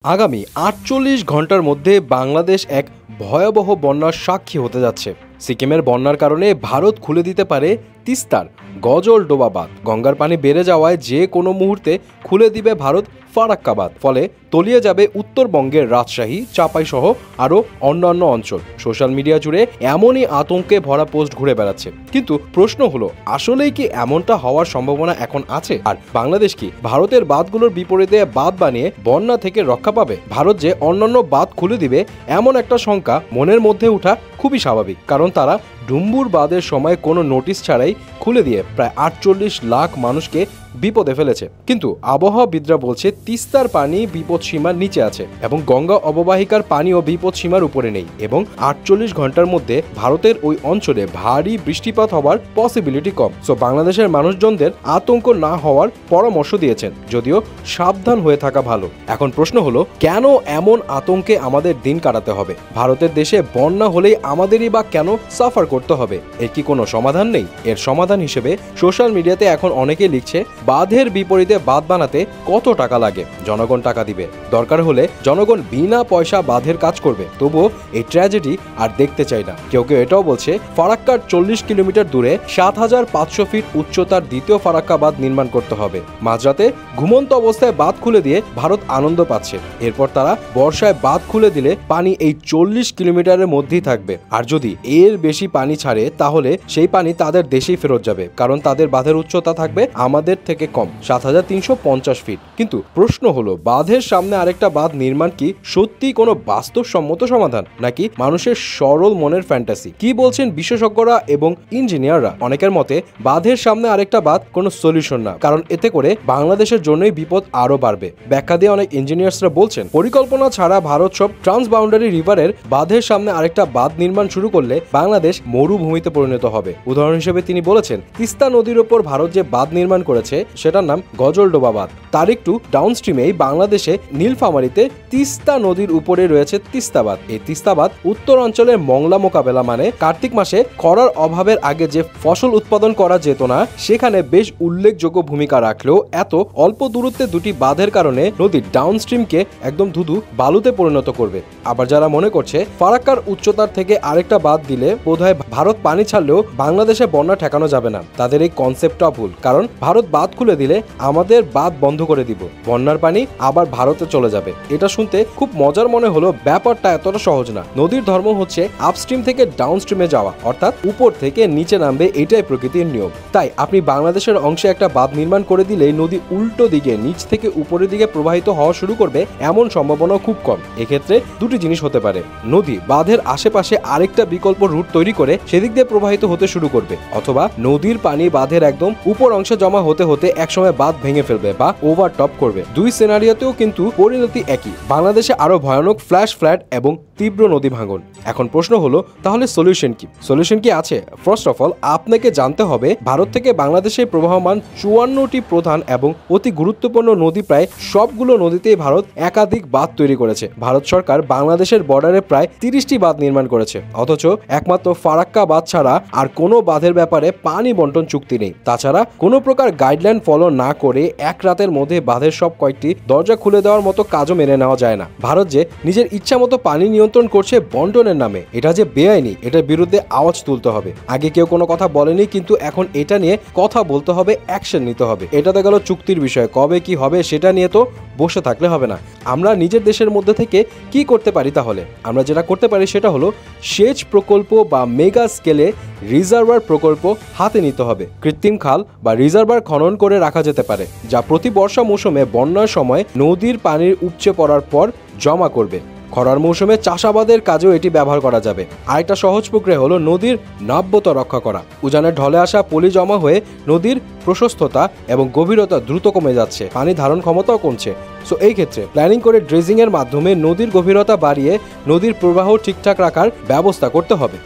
আগামী ৪৮ ঘন্টার মধ্যে বাংলাদেশ এক ভয়াবহ বন্যার সাক্ষী হতে যাচ্ছে। সিকিমের বন্যার কারণে ভারত খুলে দিতে পারে তিস্তার গজল ডোবা বাঁধ। গঙ্গার পানি বেড়ে যাওয়ায় যে কোনো মুহূর্তে খুলে দিবে ভারত ফারাক্কা বাঁধ। ফলে তলিয়ে যাবে উত্তরবঙ্গের রাজশাহী, চাঁপাই সহ আরও অন্যান্য অঞ্চল। সোশ্যাল মিডিয়া জুড়ে এমনই আতঙ্কে ভরা পোস্ট ঘুরে বেড়াচ্ছে। কিন্তু প্রশ্ন হলো, আসলেই কি এমনটা হওয়ার সম্ভাবনা এখন আছে? আর বাংলাদেশ কি ভারতের বাঁধগুলোর বিপরীতে বাঁধ বানিয়ে বন্যা থেকে রক্ষা পাবে? ভারত যে অন্যান্য বাঁধ খুলে দিবে এমন একটা শঙ্কা মনের মধ্যে ওঠা খুবই স্বাভাবিক, কারণ তারা ডুম্বুর বাঁধের সময় কোনো নোটিশ ছাড়াই খুলে দিয়ে প্রায় ৪৮ লাখ মানুষকে বিপদে ফেলেছে। কিন্তু আবহাওয়াবিদরা বলছে তিস্তার পানি বিপদসীমার নিচে আছে এবং গঙ্গা অববাহিকার পানিও বিপদসীমার উপরে নেই, এবং ৪৮ ঘন্টার মধ্যে ভারতের ওই অঞ্চলে ভারী বৃষ্টিপাত হওয়ার পসিবিলিটি কম। সো বাংলাদেশের মানুষজনদের আতঙ্ক না হওয়ার পরামর্শ দিয়েছেন, যদিও সাবধান হয়ে থাকা ভালো। এখন প্রশ্ন হলো, কেন এমন আতঙ্কে আমাদের দিন কাটাতে হবে? ভারতের দেশে বন্যা হলেই আমাদেরই বা কেন সাফার করতে হবে? এর কি কোনো সমাধান নেই? এর সমাধান হিসেবে সোশ্যাল মিডিয়াতে এখন অনেকেই লিখছে, বাঁধের বিপরীতে বাঁধ বানাতে কত টাকা লাগে? জনগণ টাকা দিবে, দরকার হলে জনগণ বিনা পয়সা বাঁধের কাজ করবে। তবুও এই ট্র্যাজেডি আর দেখতে চাই না। কেউ কেউ এটাও বলছে, ফারাক্কার ৪০ কিলোমিটার দূরে ৭৫০০ ফিট উচ্চতার দ্বিতীয় ফারাক্কা বাঁধ নির্মাণ করতে হবে। মাঝরাতে ঘুমন্ত অবস্থায় বাঁধ খুলে দিয়ে ভারত আনন্দ পাচ্ছে। এরপর তারা বর্ষায় বাঁধ খুলে দিলে পানি এই ৪০ কিলোমিটারের মধ্যেই থাকবে। আর যদি এর বেশি পানি ছাড়ে তাহলে সেই পানি তাদের দেশেই ফেরত যাবে, কারণ তাদের বাঁধের উচ্চতা থাকবে আমাদের থেকে কম, ৭৩৫০ ফিট। কিন্তু প্রশ্ন হলো, বাঁধের সামনে আরেকটা বাঁধ নির্মাণ কি সত্যি কোনো বাস্তবসম্মত সমাধান, নাকি মানুষের সরল মনের ফ্যান্টাসি? কি বলছেন বিশেষজ্ঞরা এবং ইঞ্জিনিয়াররা? অনেকের মতে বাঁধের সামনে আরেকটা বাঁধ কোনো সলিউশন না, কারণ এতে করে বাংলাদেশের জন্যই বিপদ আরো বাড়বে। ব্যাখ্যা দিয়ে অনেক ইঞ্জিনিয়ার্সরা বলছেন, পরিকল্পনা ছাড়া ভারত সব ট্রান্সবাউন্ডারি রিভারের বাঁধের সামনে আরেকটা বাঁধ নির্মাণ শুরু করলে বাংলাদেশ মরুভূমিতে পরিণত হবে। উদাহরণ হিসেবে তিনি বলেছেন, তিস্তা নদীর ওপর ভারত যে বাঁধ নির্মাণ করেছে সেটার নাম গজলডোবা বাঁধ। তার একটু ডাউনস্ট্রিমেই বাংলাদেশে নীলফামারীতে তিস্তা নদীর উপরে রয়েছে তিস্তা বাঁধ। এই তিস্তা বাঁধ উত্তরাঞ্চলের মংলা মোকাবেলা, মানে কার্তিক মাসে খরার অভাবের আগে যে ফসল উৎপাদন করা যেত না, সেখানে বেশ উল্লেখযোগ্য ভূমিকা রাখলেও এত অল্প দূরত্বে দুটি বাঁধের কারণে নদীর ডাউনস্ট্রিমকে একদম ধুধু বালুতে পরিণত করবে। আবার যারা মনে করছে ফারাক্কার উচ্চতার থেকে আরেকটা বাঁধ দিলে বোধহয় ভারত পানি ছাড়লেও বাংলাদেশে বন্যা ঠেকানো যাবে না, তাদের এই কনসেপ্টটা ভুল। কারণ ভারত বাঁধ খুলে দিলে আমাদের বাঁধ বন্ধ করে দিব, বন্যার পানি আবার ভারতে চলে যাবে। এটা শুনতে খুব মজার মনে হলো, ব্যাপারটা এতটা সহজ না। নদীর ধর্ম হচ্ছে আপস্ট্রিম থেকে ডাউনস্ট্রিমে যাওয়া, অর্থাৎ উপর থেকে নিচে নামবে, এটাই প্রকৃতির নিয়ম। তাই আপনি বাংলাদেশের অংশে একটা বাঁধ নির্মাণ করে দিলে নদী উল্টো দিকে নিচ থেকে উপরের দিকে প্রবাহিত হওয়া শুরু করবে এমন সম্ভাবনা খুব কম। এক্ষেত্রে দুটি জিনিস হতে পারে, নদী বাঁধের আশেপাশে আরেকটা বিকল্প রুট তৈরি করে সেদিক দিয়ে প্রবাহিত হতে শুরু করবে, অথবা নদীর পানি বাঁধের একদম উপর অংশে জমা হতে হতে একসময় বাঁধ ভেঙে ফেলবে বা ওভারটপ করবে। দুই সিনারিওতেও কিন্তু পরিণতি একই, বাংলাদেশে আরো ভয়ানক ফ্ল্যাশ ফ্লাড এবং তীব্র নদী ভাঙন। এখন প্রশ্ন হলো, তাহলে সলিউশন কি? সলিউশন কি আছে? ফার্স্ট অফ অল, আপনাকে জানতে হবে ভারত থেকে বাংলাদেশে প্রবাহমান ৫৪টি প্রধান এবং অতি গুরুত্বপূর্ণ নদী, প্রায় সবগুলো নদীতেই ভারত একাধিক বাঁধ তৈরি করেছে। ভারত সরকার বাংলাদেশের বর্ডারে প্রায় ৩০টি বাঁধ নির্মাণ করেছে, অথচ একমাত্র ফারাক্কা বাঁধ ছাড়া আর কোনো বাঁধের ব্যাপারে পানি বন্টন চুক্তি নেই। তাছাড়া কোনো প্রকার গাইডলাইন ফলো না করে এক রাতের মধ্যে বাঁধের সব কয়েকটি দরজা খুলে দেওয়ার মতো কাজও মেনে নেওয়া যায় না। ভারত যে নিজের ইচ্ছা মতো পানি নিয়ন্ত্রণ করছে বন্টনের নামে, এটা যে বেআইনি, এটার বিরুদ্ধে আওয়াজ তুলতে হবে। আগে কেউ কোনো কথা বলেনি, কিন্তু এখন এটা নিয়ে কথা বলতে হবে, অ্যাকশন নিতে হবে। এটা তো গেল চুক্তির বিষয়, কবে কি হবে সেটা নিয়ে তো বসে থাকলে হবে না। আমরা নিজের দেশের মধ্যে থেকে কি করতে পারি? তাহলে আমরা যেটা করতে পারি সেটা হলো সেচ প্রকল্প বা মেগা স্কেলে রিজার্ভার প্রকল্প হাতে নিতে হবে। কৃত্রিম খাল বা রিজার্ভার খনন করে রাখা যেতে পারে, যা প্রতি বর্ষা মৌসুমে বন্যার সময় নদীর পানির উপচে পড়ার পর জমা করবে। খরার মৌসুমে চাষাবাদের কাজেও এটি ব্যবহার করা যাবে। আরেকটা সহজ প্রক্রিয়া হলো নদীর নাব্যতা রক্ষা করা। উজানের ঢলে আসা পলি জমা হয়ে নদীর প্রশস্ততা এবং গভীরতা দ্রুত কমে যাচ্ছে, পানি ধারণ ক্ষমতাও কমছে। সো এই ক্ষেত্রে প্ল্যানিং করে ড্রেজিং এর মাধ্যমে নদীর গভীরতা বাড়িয়ে নদীর প্রবাহ ঠিকঠাক রাখার ব্যবস্থা করতে হবে।